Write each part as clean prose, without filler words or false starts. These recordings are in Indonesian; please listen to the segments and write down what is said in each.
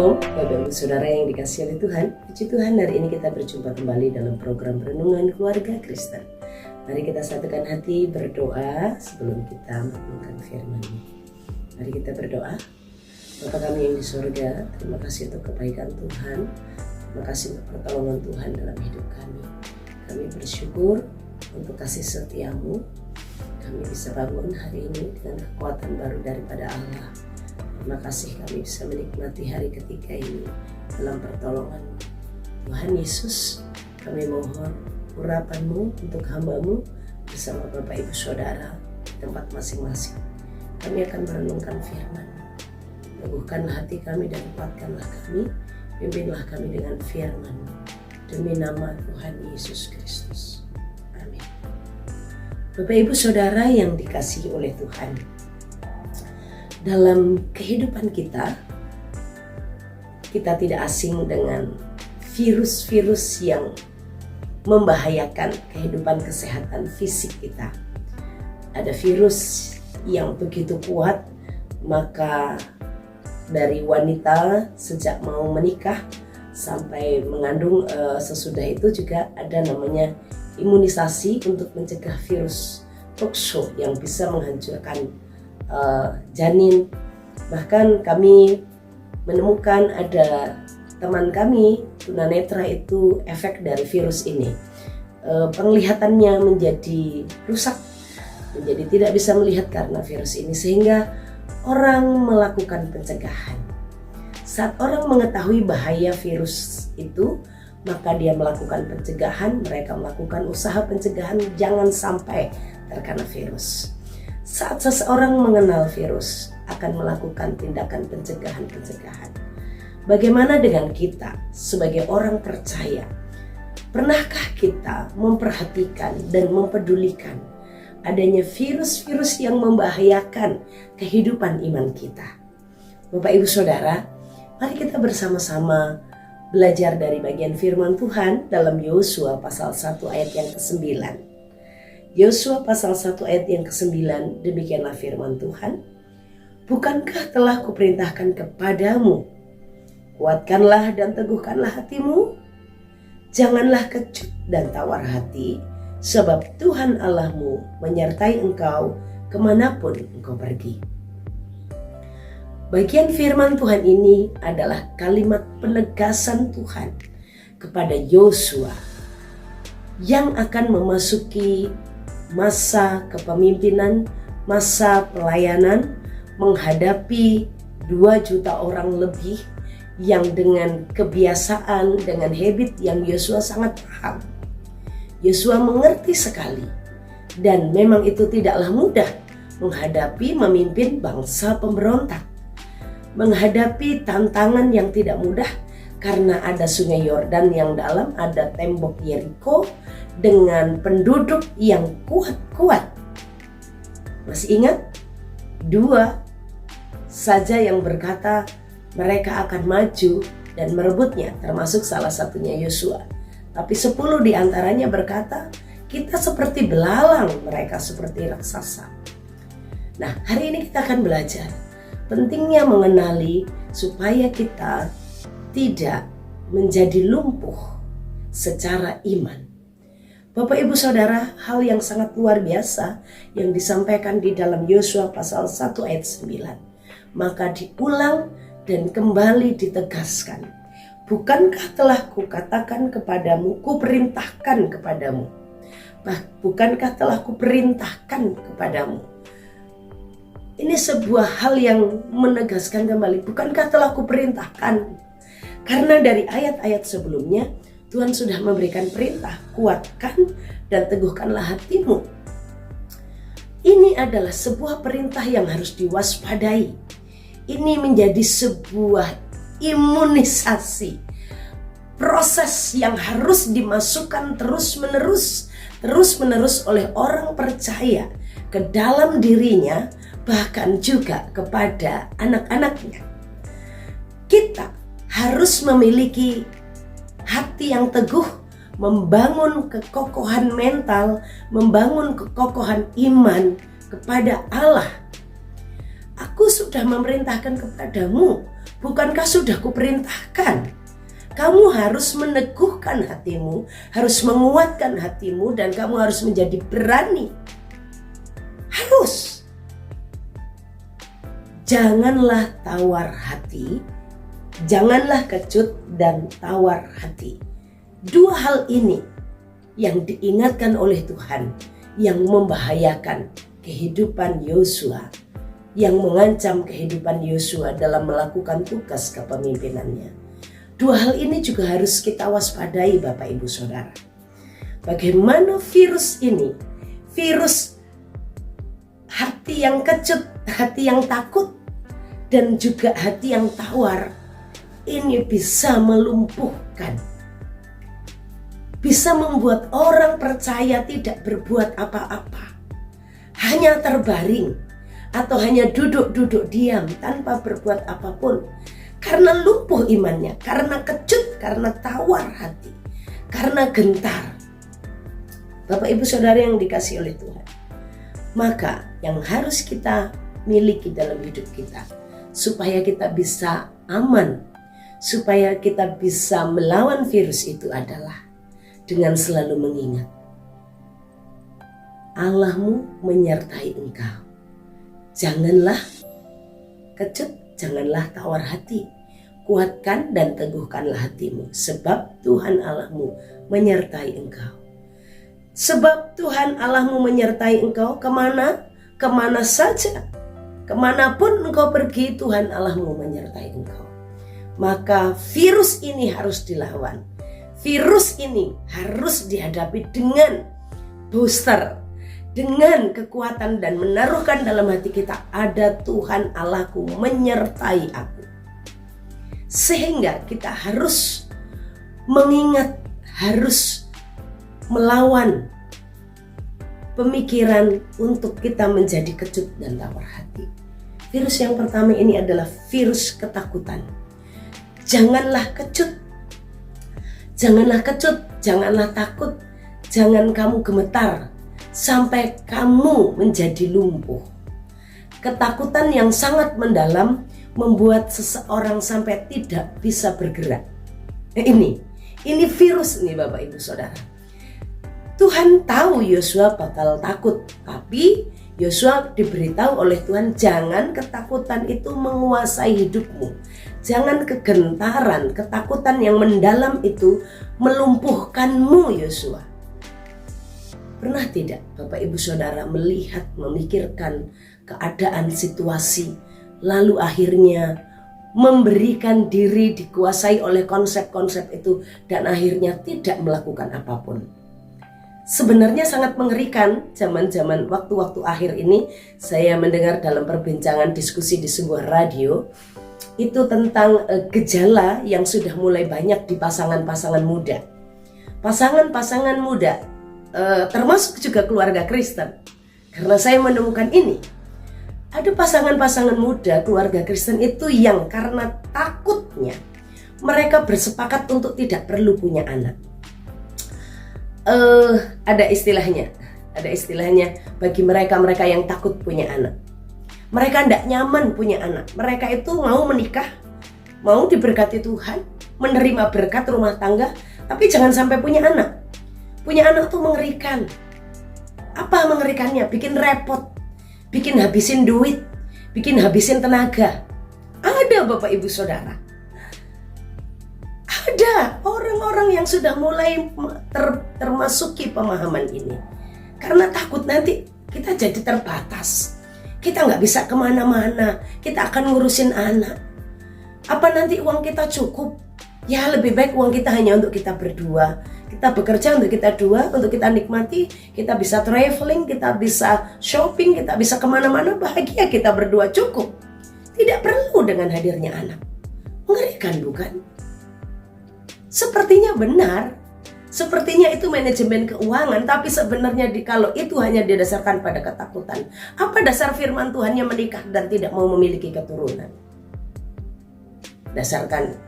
Shalom, Bapak Ibu Saudara yang dikasihi oleh Tuhan. Puji Tuhan, hari ini kita berjumpa kembali dalam program Renungan Keluarga Kristen. Mari kita satukan hati berdoa sebelum kita merenungkan firman-Nya. Mari kita berdoa. Bapa kami yang di surga, terima kasih untuk kebaikan Tuhan. Terima kasih untuk pertolongan Tuhan dalam hidup kami. Kami bersyukur untuk kasih setia-Mu. Kami bisa bangun hari ini dengan kekuatan baru daripada Allah. Terima kasih kami bisa menikmati hari ketiga ini dalam pertolongan Tuhan Yesus. Kami mohon urapan-Mu untuk hamba-Mu bersama Bapak Ibu Saudara di tempat masing-masing. Kami akan merenungkan firman-Mu. Teguhkanlah hati kami dan kuatkanlah kami. Pimpinlah kami dengan firman-Mu. Demi nama Tuhan Yesus Kristus. Amin. Bapak Ibu Saudara yang dikasihi oleh Tuhan, dalam kehidupan kita tidak asing dengan virus-virus yang membahayakan kehidupan kesehatan fisik kita. Ada virus yang begitu kuat, maka dari wanita sejak mau menikah sampai mengandung sesudah itu juga ada namanya imunisasi untuk mencegah virus toksho yang bisa menghancurkan janin. Bahkan kami menemukan ada teman kami tunanetra itu efek dari virus ini. Penglihatannya menjadi rusak, menjadi tidak bisa melihat karena virus ini, sehingga orang melakukan pencegahan. Saat orang mengetahui bahaya virus itu, maka dia melakukan pencegahan. Mereka melakukan usaha pencegahan jangan sampai terkena virus. Saat seseorang mengenal virus, akan melakukan tindakan pencegahan. Bagaimana dengan kita sebagai orang percaya? Pernahkah kita memperhatikan dan mempedulikan adanya virus-virus yang membahayakan kehidupan iman kita? Bapak Ibu Saudara, mari kita bersama-sama belajar dari bagian firman Tuhan dalam Yosua pasal 1 ayat yang ke-9. Yosua pasal 1 ayat yang ke-9, demikianlah firman Tuhan. Bukankah telah kuperintahkan kepadamu, kuatkanlah dan teguhkanlah hatimu. Janganlah kecut dan tawar hati, sebab Tuhan Allahmu menyertai engkau kemanapun engkau pergi. Bagian firman Tuhan ini adalah kalimat penegasan Tuhan kepada Yosua yang akan memasuki masa kepemimpinan, masa pelayanan, menghadapi 2 juta orang lebih yang dengan kebiasaan, dengan habit yang Yosua sangat paham. Yosua mengerti sekali, dan memang itu tidaklah mudah menghadapi memimpin bangsa pemberontak, menghadapi tantangan yang tidak mudah karena ada sungai Yordan yang dalam, ada tembok Yeriko dengan penduduk yang kuat-kuat. Masih ingat? 2 saja yang berkata mereka akan maju dan merebutnya, termasuk salah satunya Yosua. Tapi 10 diantaranya berkata, kita seperti belalang, mereka seperti raksasa. Nah, hari ini kita akan belajar pentingnya mengenali supaya kita tidak menjadi lumpuh secara iman. Bapak Ibu Saudara, hal yang sangat luar biasa yang disampaikan di dalam Yosua pasal 1 ayat 9. Maka diulang dan kembali ditegaskan. Bukankah telah kukatakan kepadamu, kuperintahkan kepadamu. Bukankah telah kuperintahkan kepadamu. Ini sebuah hal yang menegaskan kembali. Bukankah telah kuperintahkan. Karena dari ayat-ayat sebelumnya, Tuhan sudah memberikan perintah, kuatkan dan teguhkanlah hatimu. Ini adalah sebuah perintah yang harus diwaspadai. Ini menjadi sebuah imunisasi. Proses yang harus dimasukkan terus-menerus oleh orang percaya ke dalam dirinya, bahkan juga kepada anak-anaknya. Kita harus memiliki hati yang teguh, membangun kekokohan mental, membangun kekokohan iman kepada Allah. Aku sudah memerintahkan kepadamu, Bukankah sudah kuperintahkan? Kamu harus meneguhkan hatimu, harus menguatkan hatimu, dan kamu harus menjadi berani. Harus. Janganlah tawar hati, janganlah kecut dan tawar hati. Dua hal ini yang diingatkan oleh Tuhan, yang membahayakan kehidupan Yosua, yang mengancam kehidupan Yosua dalam melakukan tugas kepemimpinannya. Dua hal ini juga harus kita waspadai, Bapak Ibu Saudara. Bagaimana virus ini, virus hati yang kecut, hati yang takut, dan juga hati yang tawar, ini bisa melumpuhkan, bisa membuat orang percaya tidak berbuat apa-apa, hanya terbaring atau hanya duduk-duduk diam tanpa berbuat apapun, karena lumpuh imannya, karena kecut, karena tawar hati, karena gentar. Bapak Ibu Saudara yang dikasihi oleh Tuhan, maka yang harus kita miliki dalam hidup kita supaya kita bisa aman, supaya kita bisa melawan virus itu adalah dengan selalu mengingat Allahmu menyertai engkau. Janganlah kecut, janganlah tawar hati. Kuatkan dan teguhkanlah hatimu, sebab Tuhan Allahmu menyertai engkau. Sebab Tuhan Allahmu menyertai engkau kemana? Kemana saja. Kemanapun engkau pergi, Tuhan Allahmu menyertai engkau. Maka virus ini harus dilawan. Virus ini harus dihadapi dengan booster, dengan kekuatan, dan menaruhkan dalam hati kita, ada Tuhan Allahku menyertai aku. Sehingga kita harus mengingat, harus melawan pemikiran untuk kita menjadi kecut dan tawar hati. Virus yang pertama ini adalah virus ketakutan. Janganlah kecut, janganlah kecut, janganlah takut, jangan kamu gemetar sampai kamu menjadi lumpuh. Ketakutan yang sangat mendalam membuat seseorang sampai tidak bisa bergerak. Ini virus nih Bapak Ibu Saudara. Tuhan tahu Yosua bakal takut, tapi Yosua diberitahu oleh Tuhan, jangan ketakutan itu menguasai hidupmu. Jangan kegentaran, ketakutan yang mendalam itu melumpuhkanmu, Yosua. Pernah tidak Bapak Ibu Saudara melihat, memikirkan keadaan situasi, lalu akhirnya memberikan diri dikuasai oleh konsep-konsep itu dan akhirnya tidak melakukan apapun? Sebenarnya sangat mengerikan. Zaman-zaman waktu-waktu akhir ini saya mendengar dalam perbincangan diskusi di sebuah radio itu tentang gejala yang sudah mulai banyak di pasangan-pasangan muda. Pasangan-pasangan muda termasuk juga keluarga Kristen. Karena saya menemukan ini, ada pasangan-pasangan muda keluarga Kristen itu yang karena takutnya mereka bersepakat untuk tidak perlu punya anak. Ada istilahnya bagi mereka yang takut punya anak. Mereka tidak nyaman punya anak. Mereka itu mau menikah, mau diberkati Tuhan, menerima berkat rumah tangga, tapi jangan sampai punya anak. Punya anak tuh mengerikan. Apa mengerikannya? Bikin repot, bikin habisin duit, bikin habisin tenaga. Ada Bapak Ibu Saudara. Ada orang-orang yang sudah mulai termasuki pemahaman ini. Karena takut nanti kita jadi terbatas. Kita nggak bisa kemana-mana. Kita akan ngurusin anak. Apa nanti uang kita cukup? Ya lebih baik uang kita hanya untuk kita berdua. Kita bekerja untuk kita dua, untuk kita nikmati. Kita bisa traveling, kita bisa shopping, kita bisa kemana-mana. Bahagia kita berdua cukup. Tidak perlu dengan hadirnya anak. Mengerikan bukan? Sepertinya benar, sepertinya itu manajemen keuangan, tapi sebenarnya kalau itu hanya didasarkan pada ketakutan, apa dasar firman Tuhannya menikah dan tidak mau memiliki keturunan? Dasarkan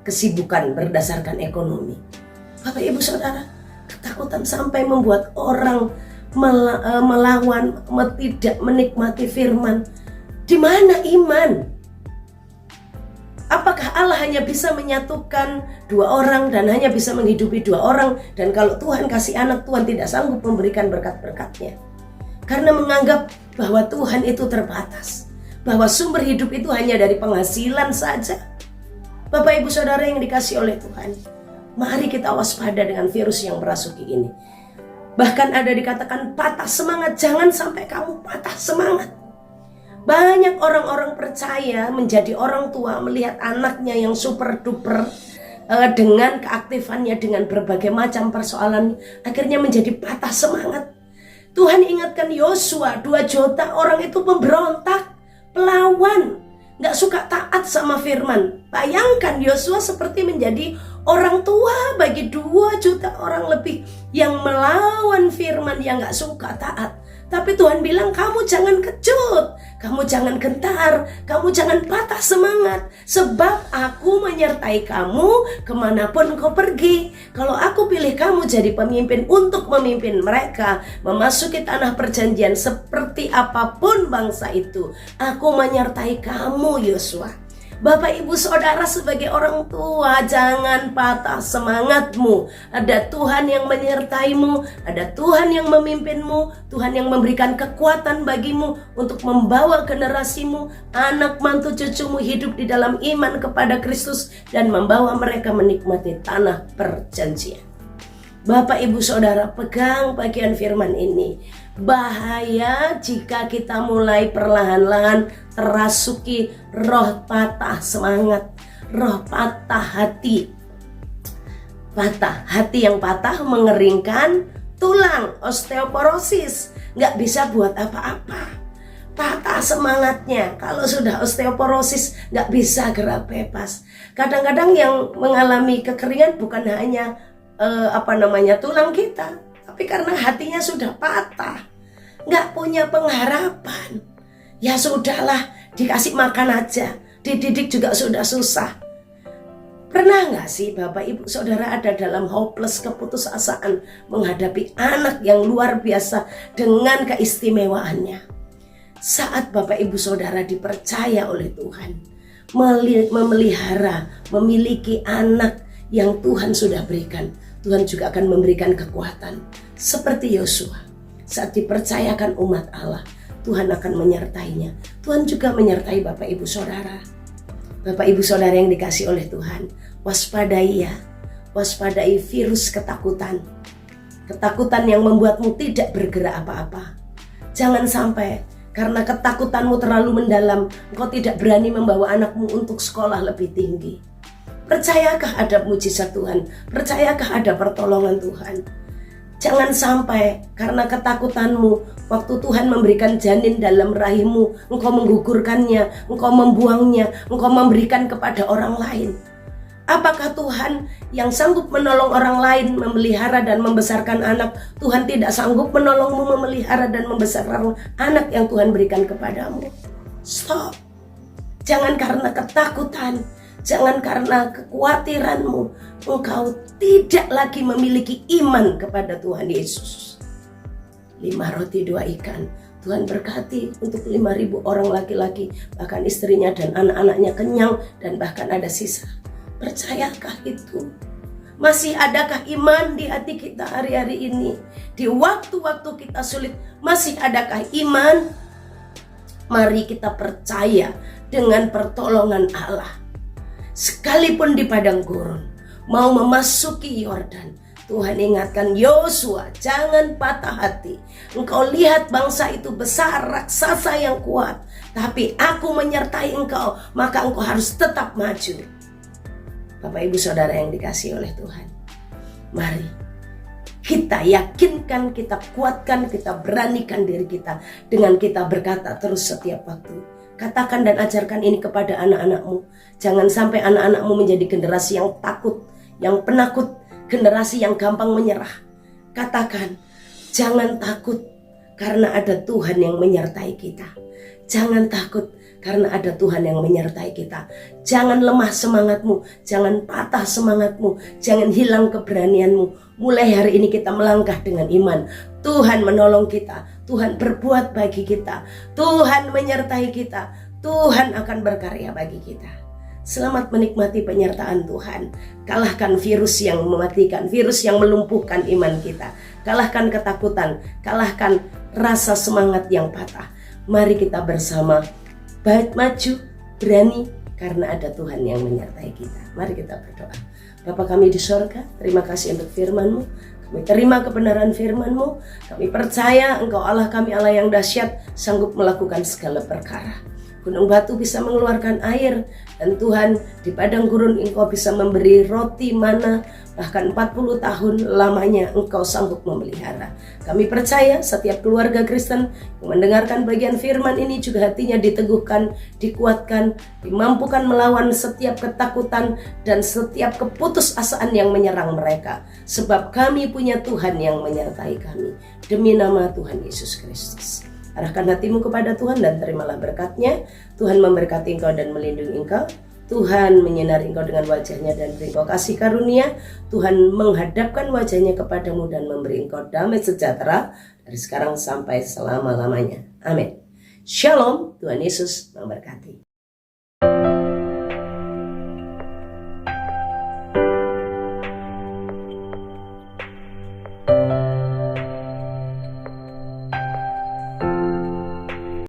kesibukan, berdasarkan ekonomi. Bapak Ibu Saudara, ketakutan sampai membuat orang melawan, tidak menikmati firman. Di mana iman? Apakah Allah hanya bisa menyatukan dua orang dan hanya bisa menghidupi dua orang? Dan kalau Tuhan kasih anak, Tuhan tidak sanggup memberikan berkat-berkatnya. Karena menganggap bahwa Tuhan itu terbatas. Bahwa sumber hidup itu hanya dari penghasilan saja. Bapak Ibu Saudara yang dikasih oleh Tuhan, mari kita waspada dengan virus yang merasuki ini. Bahkan ada dikatakan patah semangat. Jangan sampai kamu patah semangat. Banyak orang-orang percaya menjadi orang tua melihat anaknya yang super duper dengan keaktifannya, dengan berbagai macam persoalan, akhirnya menjadi patah semangat. Tuhan ingatkan Yosua, 2 juta orang itu pemberontak, pelawan, gak suka taat sama firman. Bayangkan Yosua seperti menjadi orang tua bagi 2 juta orang lebih yang melawan firman, yang gak suka taat. Tapi Tuhan bilang, kamu jangan kecut, kamu jangan gentar, kamu jangan patah semangat. Sebab aku menyertai kamu kemanapun kau pergi. Kalau aku pilih kamu jadi pemimpin untuk memimpin mereka memasuki tanah perjanjian seperti apapun bangsa itu, aku menyertai kamu Yosua. Bapak Ibu Saudara sebagai orang tua, jangan patah semangatmu. Ada Tuhan yang menyertaimu, ada Tuhan yang memimpinmu, Tuhan yang memberikan kekuatan bagimu untuk membawa generasimu, anak mantu cucumu hidup di dalam iman kepada Kristus dan membawa mereka menikmati tanah perjanjian. Bapak Ibu Saudara, pegang bagian firman ini. Bahaya jika kita mulai perlahan-lahan terasuki roh patah semangat, roh patah hati. Patah hati yang patah mengeringkan tulang, osteoporosis, nggak bisa buat apa-apa. Patah semangatnya, kalau sudah osteoporosis nggak bisa gerak bebas. Kadang-kadang yang mengalami kekeringan bukan hanya tulang kita, tapi karena hatinya sudah patah, nggak punya pengharapan. Ya sudahlah, dikasih makan aja, dididik juga sudah susah. Pernah nggak sih Bapak Ibu Saudara ada dalam hopeless, keputusasaan menghadapi anak yang luar biasa dengan keistimewaannya? Saat Bapak Ibu Saudara dipercaya oleh Tuhan memelihara, memiliki anak yang Tuhan sudah berikan, Tuhan juga akan memberikan kekuatan. Seperti Yosua, saat dipercayakan umat Allah, Tuhan akan menyertainya. Tuhan juga menyertai Bapak Ibu Saudara. Bapak Ibu Saudara yang dikasih oleh Tuhan, waspadai ya. Waspadai virus ketakutan. Ketakutan yang membuatmu tidak bergerak apa-apa. Jangan sampai karena ketakutanmu terlalu mendalam, engkau tidak berani membawa anakmu untuk sekolah lebih tinggi. Percayakah ada mujizat Tuhan? Percayakah ada pertolongan Tuhan? Jangan sampai karena ketakutanmu, waktu Tuhan memberikan janin dalam rahimmu, engkau menggugurkannya, engkau membuangnya, engkau memberikan kepada orang lain. Apakah Tuhan yang sanggup menolong orang lain memelihara dan membesarkan anak, Tuhan tidak sanggup menolongmu memelihara dan membesarkan anak yang Tuhan berikan kepadamu? Stop. Jangan karena ketakutan, jangan karena kekhawatiranmu, engkau tidak lagi memiliki iman kepada Tuhan Yesus. 5 roti 2 ikan. Tuhan berkati untuk 5.000 orang laki-laki, bahkan istrinya dan anak-anaknya kenyang dan bahkan ada sisa. Percayakah itu? Masih adakah iman di hati kita hari-hari ini? Di waktu-waktu kita sulit, masih adakah iman? Mari kita percaya dengan pertolongan Allah. Sekalipun di padang gurun, mau memasuki Yordan, Tuhan ingatkan Yosua, jangan patah hati. Engkau lihat bangsa itu besar, raksasa yang kuat, tapi aku menyertai engkau, maka engkau harus tetap maju. Bapak Ibu Saudara yang dikasihi oleh Tuhan, mari kita yakinkan, kita kuatkan, kita beranikan diri kita dengan kita berkata terus setiap waktu. Katakan dan ajarkan ini kepada anak-anakmu. Jangan sampai anak-anakmu menjadi generasi yang takut, yang penakut, generasi yang gampang menyerah. Katakan, jangan takut karena ada Tuhan yang menyertai kita. Jangan takut karena ada Tuhan yang menyertai kita. Jangan lemah semangatmu, jangan patah semangatmu, jangan hilang keberanianmu. Mulai hari ini kita melangkah dengan iman. Tuhan menolong kita, Tuhan berbuat bagi kita, Tuhan menyertai kita, Tuhan akan berkarya bagi kita. Selamat menikmati penyertaan Tuhan. Kalahkan virus yang mematikan, virus yang melumpuhkan iman kita. Kalahkan ketakutan, kalahkan rasa semangat yang patah. Mari kita bersama maju, berani, karena ada Tuhan yang menyertai kita. Mari kita berdoa. Bapa kami di sorga, terima kasih untuk firman-Mu. Kami terima kebenaran firman-Mu. Kami percaya Engkau Allah kami, Allah yang dahsyat, sanggup melakukan segala perkara. Gunung batu bisa mengeluarkan air, dan Tuhan di padang gurun Engkau bisa memberi roti mana, bahkan 40 tahun lamanya Engkau sanggup memelihara. Kami percaya setiap keluarga Kristen yang mendengarkan bagian firman ini juga hatinya diteguhkan, dikuatkan, dimampukan melawan setiap ketakutan dan setiap keputusasaan yang menyerang mereka. Sebab kami punya Tuhan yang menyertai kami. Demi nama Tuhan Yesus Kristus. Arahkan hatimu kepada Tuhan dan terimalah berkat-Nya. Tuhan memberkati engkau dan melindungi engkau. Tuhan menyinari engkau dengan wajah-Nya dan beri engkau kasih karunia. Tuhan menghadapkan wajah-Nya kepadamu dan memberi engkau damai sejahtera dari sekarang sampai selama-lamanya. Amin. Shalom, Tuhan Yesus memberkati.